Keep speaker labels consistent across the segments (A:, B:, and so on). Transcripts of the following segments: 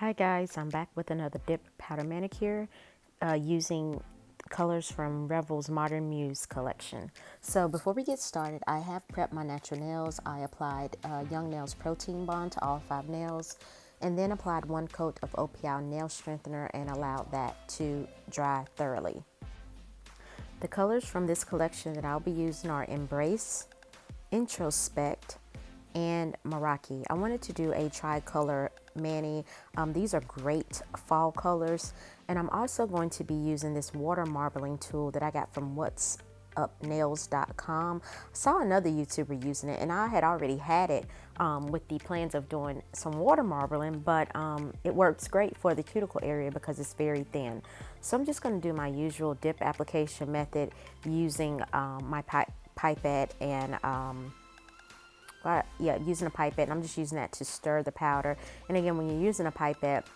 A: Hi guys, I'm back with another dip powder manicure using colors from Revel's Modern Muse Collection. So before we get started, I have prepped my natural nails. I applied Young Nails Protein Bond to all 5 nails and then applied 1 coat of OPI nail strengthener and allowed that to dry thoroughly. The colors from this collection that I'll be using are Embrace, Introspect, and Meraki. I wanted to do a tri-color mani. These are great fall colors, and I'm also going to be using this water marbling tool that I got from whatsupnails.com. I saw another YouTuber using it, and I had already had it with the plans of doing some water marbling, but it works great for the cuticle area because it's very thin. So I'm just going to do my usual dip application method using my pipette and using a pipette, and I'm just using that to stir the powder. And again, when you're using a pipette,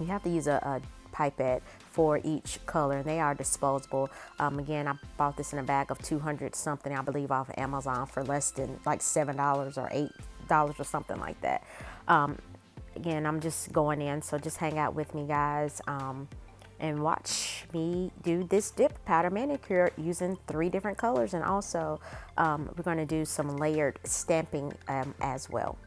A: you have to use a pipette for each color, and they are disposable. Again, I bought this in a bag of 200 something, I believe, off of Amazon for less than like $7 or $8 or something like that. Again, I'm just going in, so just hang out with me, guys, and watch me do this dip powder manicure using 3 different colors. And also we're going to do some layered stamping as well.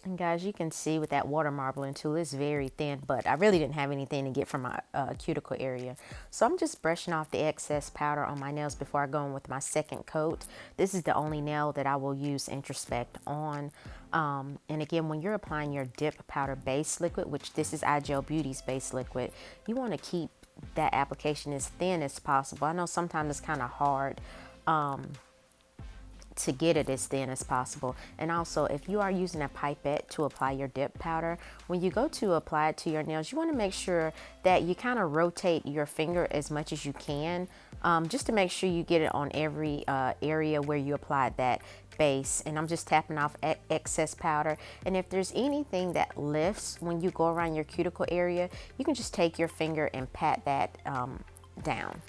A: And guys, you can see with that water marbling tool, it's very thin, but I really didn't have anything to get from my cuticle area. So I'm just brushing off the excess powder on my nails before I go in with my second coat. This is the only nail that I will use Introspect on. And again, when you're applying your dip powder base liquid, which this is IGel Beauty's base liquid, you want to keep that application as thin as possible. I know sometimes it's kind of hard to get it as thin as possible. And also, if you are using a pipette to apply your dip powder, when you go to apply it to your nails, you want to make sure that you kind of rotate your finger as much as you can, just to make sure you get it on every area where you applied that base. And I'm just tapping off excess powder, and if there's anything that lifts when you go around your cuticle area, you can just take your finger and pat that down.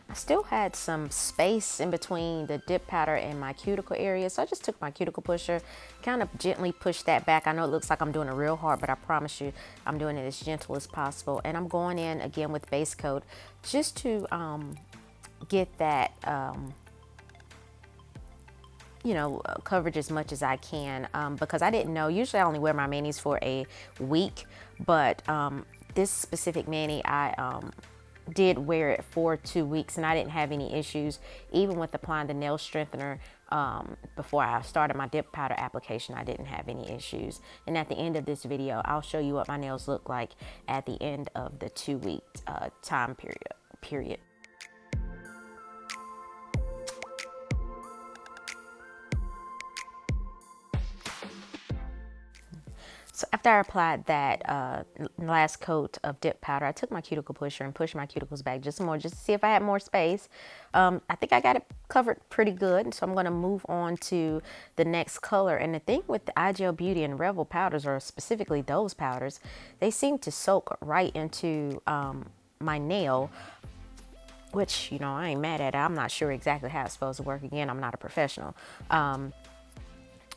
A: I still had some space in between the dip powder and my cuticle area, so I just took my cuticle pusher, kind of gently pushed that back. I know it looks like I'm doing it real hard, but I promise you I'm doing it as gentle as possible. And I'm going in again with base coat just to get that coverage as much as I can, because I didn't know, usually I only wear my manis for a week, but this specific mani I did wear it for 2 weeks, and I didn't have any issues even with applying the nail strengthener. Before I started my dip powder application, I didn't have any issues. And at the end of this video, I'll show you what my nails look like at the end of the 2-week time period. So after I applied that last coat of dip powder, I took my cuticle pusher and pushed my cuticles back just more, just to see if I had more space. I think I got it covered pretty good, so I'm going to move on to the next color. And the thing with the IGel Beauty and Revel powders, or specifically those powders, they seem to soak right into my nail, which, I ain't mad at it. I'm not sure exactly how it's supposed to work. Again, I'm not a professional.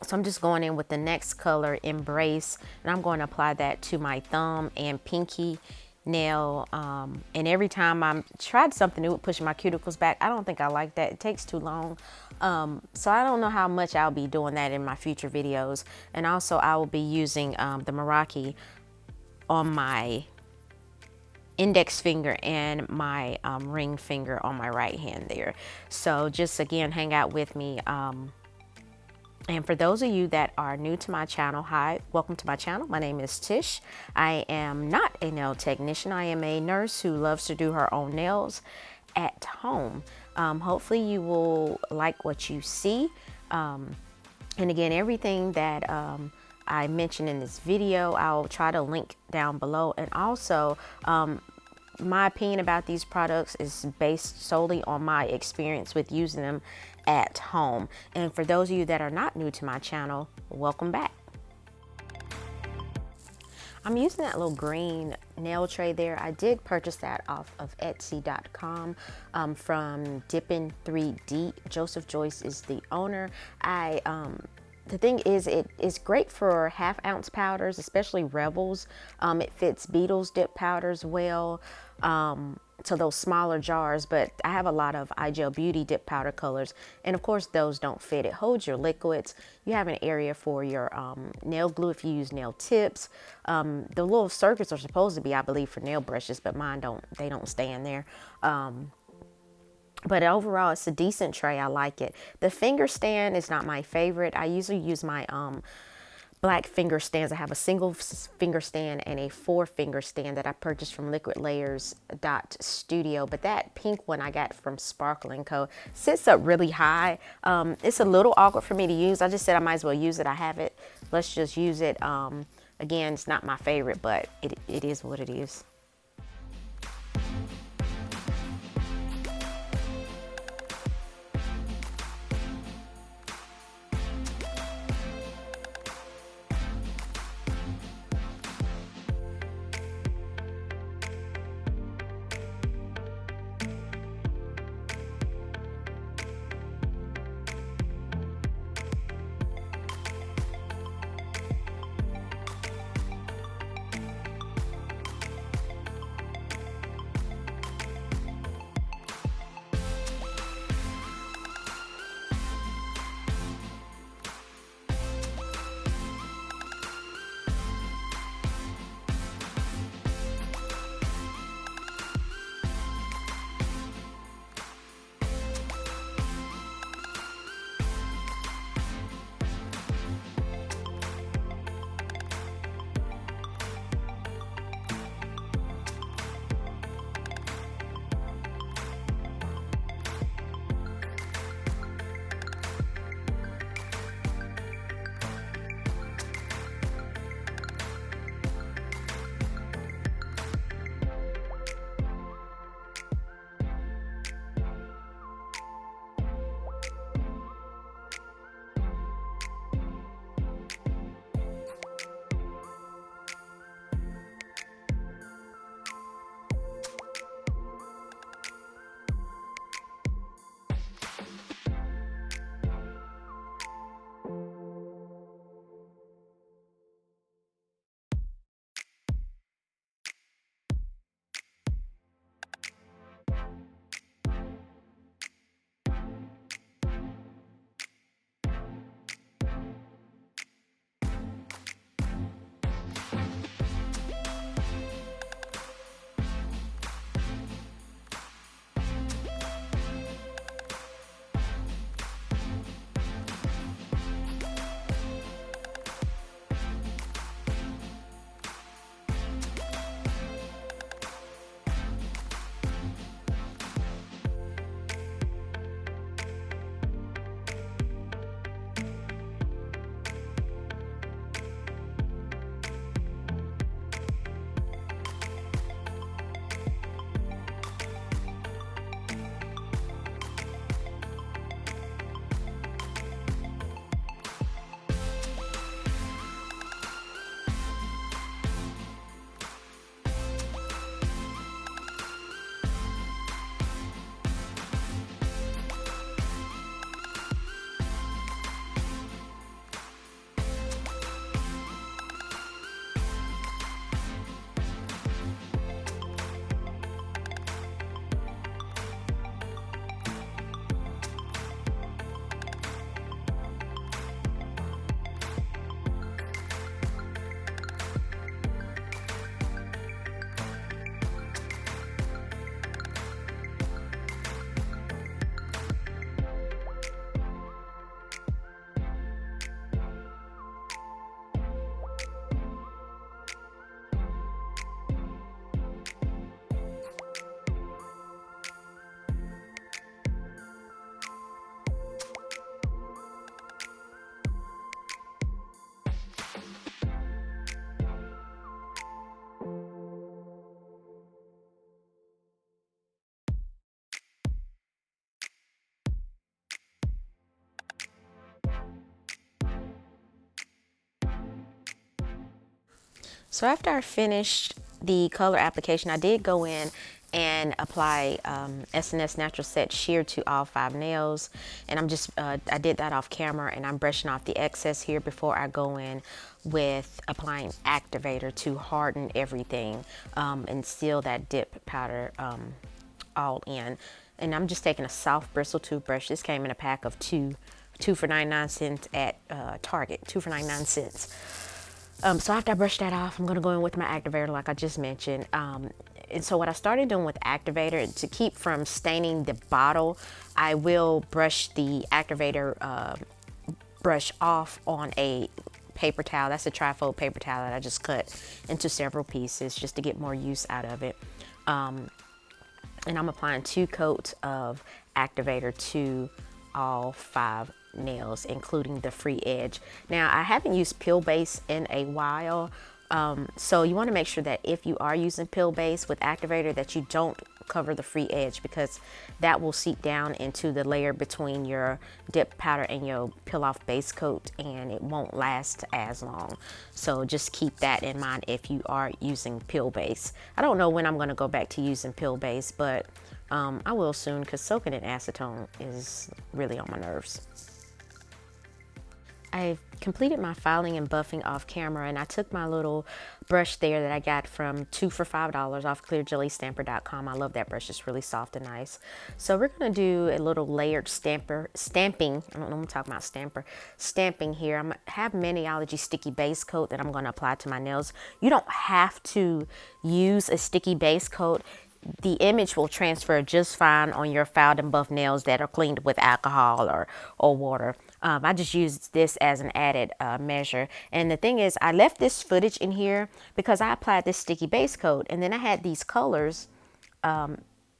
A: So I'm just going in with the next color, Embrace, and I'm going to apply that to my thumb and pinky nail. And every time I tried something new with pushing my cuticles back, I don't think I like that. It takes too long. So I don't know how much I'll be doing that in my future videos. And also I will be using the Meraki on my index finger and my ring finger on my right hand there. So just again, hang out with me And for those of you that are new to my channel, hi, welcome to my channel. My name is Tish. I am not a nail technician. I am a nurse who loves to do her own nails at home. Hopefully you will like what you see. And again, everything that I mentioned in this video, I'll try to link down below. And also, my opinion about these products is based solely on my experience with using them at home. And for those of you that are not new to my channel, welcome back. I'm using that little green nail tray there. I did purchase that off of Etsy.com from Dippin' 3D. Joseph Joyce is the owner. The thing is, it is great for 1/2 ounce powders, especially Revels. It fits Beetle's dip powders well, to those smaller jars, but I have a lot of IGel Beauty dip powder colors, and of course those don't fit. It holds your liquids. You have an area for your nail glue if you use nail tips. The little circuits are supposed to be, I believe, for nail brushes, but mine they don't stay in there. But overall, it's a decent tray. I like it. The finger stand is not my favorite. I usually use my black finger stands. I have a single finger stand and a 4-finger stand that I purchased from liquidlayers.studio. But that pink one I got from Sparkle & Co. sits up really high. It's a little awkward for me to use. I just said I might as well use it. I have it. Let's just use it. Again, it's not my favorite, but it is what it is. So after I finished the color application, I did go in and apply SNS Natural Set Sheer to all 5 nails. And I'm just, I did that off camera, and I'm brushing off the excess here before I go in with applying Activator to harden everything and seal that dip powder all in. And I'm just taking a soft bristle toothbrush. This came in a pack of two for 99 cents at Target, 2 for 99 cents. So after I brush that off, I'm going to go in with my activator like I just mentioned. And so what I started doing with activator, to keep from staining the bottle, I will brush the activator brush off on a paper towel. That's a trifold paper towel that I just cut into several pieces just to get more use out of it. And I'm applying 2 coats of activator to all 5 nails, including the free edge. Now, I haven't used peel base in a while, so you want to make sure that if you are using peel base with activator, that you don't cover the free edge, because that will seep down into the layer between your dip powder and your peel off base coat, and it won't last as long. So just keep that in mind if you are using peel base. I don't know when I'm going to go back to using peel base, but I will soon, because soaking in acetone is really on my nerves. I completed my filing and buffing off camera, and I took my little brush there that I got from 2 for $5 off clearjellystamper.com. I love that brush. It's really soft and nice. So we're going to do a little layered stamping. I don't know what I'm talking about, stamping here. I'm going to have Maniology sticky base coat that I'm going to apply to my nails. You don't have to use a sticky base coat. The image will transfer just fine on your filed and buffed nails that are cleaned with alcohol or water. I just used this as an added measure. And the thing is, I left this footage in here because I applied this sticky base coat, and then I had these colors,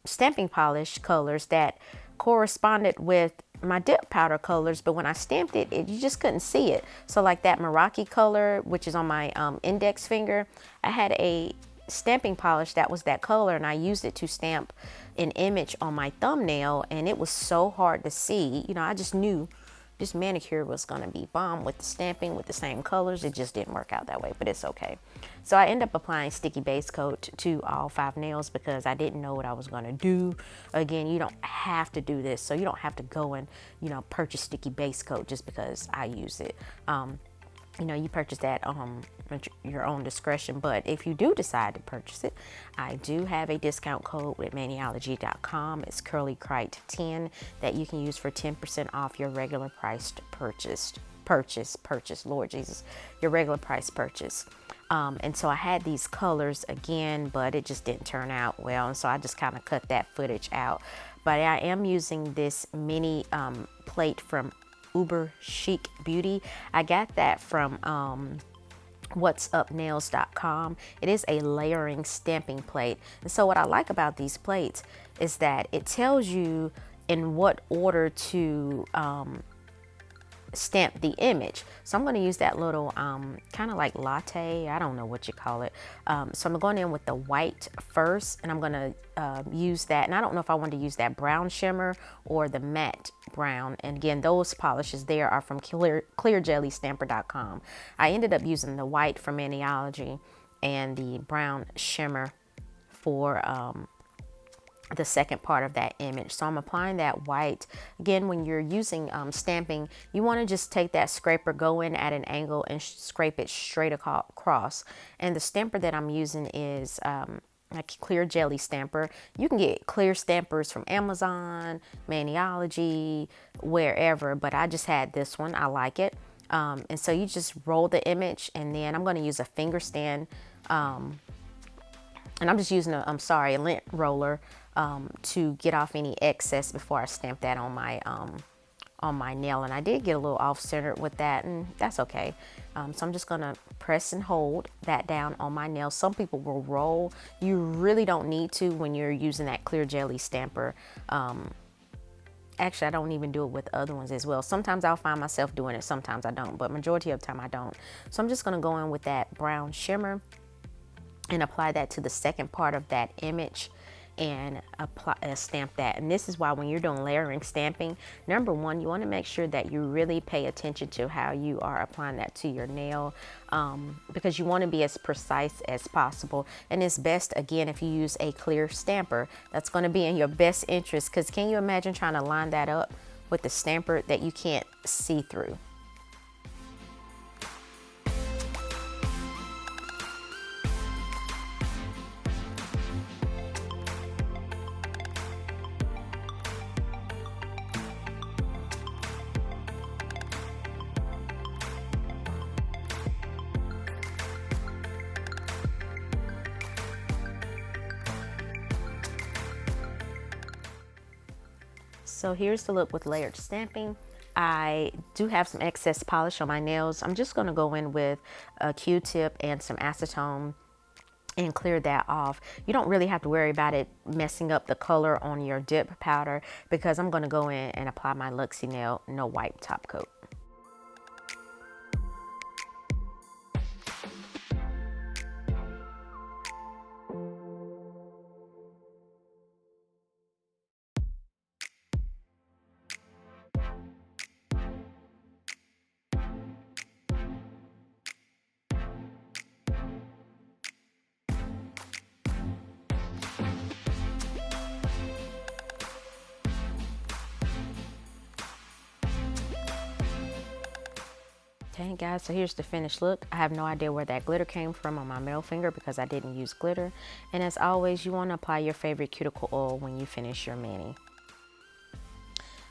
A: stamping polish colors that corresponded with my dip powder colors, but when I stamped it, you just couldn't see it. So like that Meraki color, which is on my index finger, I had a stamping polish that was that color, and I used it to stamp an image on my thumbnail, and it was so hard to see. You know, I just knew this manicure was going to be bomb with the stamping with the same colors. It just didn't work out that way, but it's okay. So I ended up applying sticky base coat to all 5 nails because I didn't know what I was going to do. Again, you don't have to do this, so you don't have to go and, you know, purchase sticky base coat just because I use it. You know, you purchase that at your own discretion, but if you do decide to purchase it, I do have a discount code with Maniology.com. It's CurlyCrite10 that you can use for 10% off your regular priced purchase, Lord Jesus, your regular price purchase. And so I had these colors again, but it just didn't turn out well, and so I just kind of cut that footage out. But I am using this mini plate from Uber Chic Beauty. I got that from whatsupnails.com. It is a layering stamping plate. And so what I like about these plates is that it tells you in what order to stamp the image. So I'm going to use that little kind of like latte, I don't know what you call it. So I'm going in with the white first, and I'm going to use that, and I don't know if I want to use that brown shimmer or the matte brown. And again, those polishes there are from clearjellystamper.com. I ended up using the white from Maniology and the brown shimmer for the second part of that image. So I'm applying that white. Again, when you're using stamping, you want to just take that scraper, go in at an angle, and scrape it straight across. And the stamper that I'm using is like Clear Jelly Stamper. You can get clear stampers from Amazon, Maniology, wherever, but I just had this one. I like it. And so you just roll the image, and then I'm going to use a finger stand, and I'm just using a lint roller to get off any excess before I stamp that on my nail. And I did get a little off-centered with that, and that's okay. So I'm just gonna press and hold that down on my nail. Some people will roll. You really don't need to when you're using that Clear Jelly Stamper. Actually, I don't even do it with other ones as well. Sometimes I'll find myself doing it, sometimes I don't, but majority of the time I don't. So I'm just gonna go in with that brown shimmer and apply that to the second part of that image. and apply stamp that. And this is why when you're doing layering stamping, number one, you want to make sure that you really pay attention to how you are applying that to your nail, because you want to be as precise as possible. And it's best, again, if you use a clear stamper. That's going to be in your best interest, because can you imagine trying to line that up with the stamper that you can't see through? So here's the look with layered stamping. I do have some excess polish on my nails. I'm just gonna go in with a Q-tip and some acetone and clear that off. You don't really have to worry about it messing up the color on your dip powder, because I'm gonna go in and apply my Luxie Nail No Wipe top coat. Okay guys, so here's the finished look. I have no idea where that glitter came from on my middle finger because I didn't use glitter. And as always, you want to apply your favorite cuticle oil when you finish your mani.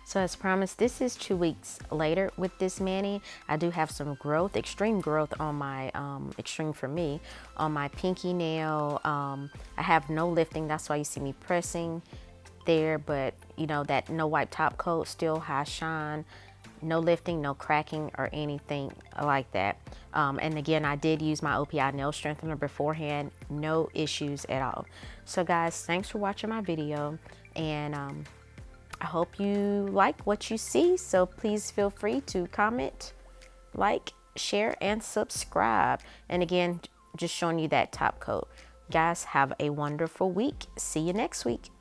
A: So as promised, this is 2 weeks later with this mani. I do have some growth, extreme growth on my, extreme for me, on my pinky nail. I have no lifting, that's why you see me pressing there, but you know, that no wipe top coat, still high shine. No lifting, no cracking or anything like that. And again, I did use my OPI nail strengthener beforehand. No issues at all. So guys, thanks for watching my video. And I hope you like what you see. So please feel free to comment, like, share, and subscribe. And again, just showing you that top coat. Guys, have a wonderful week. See you next week.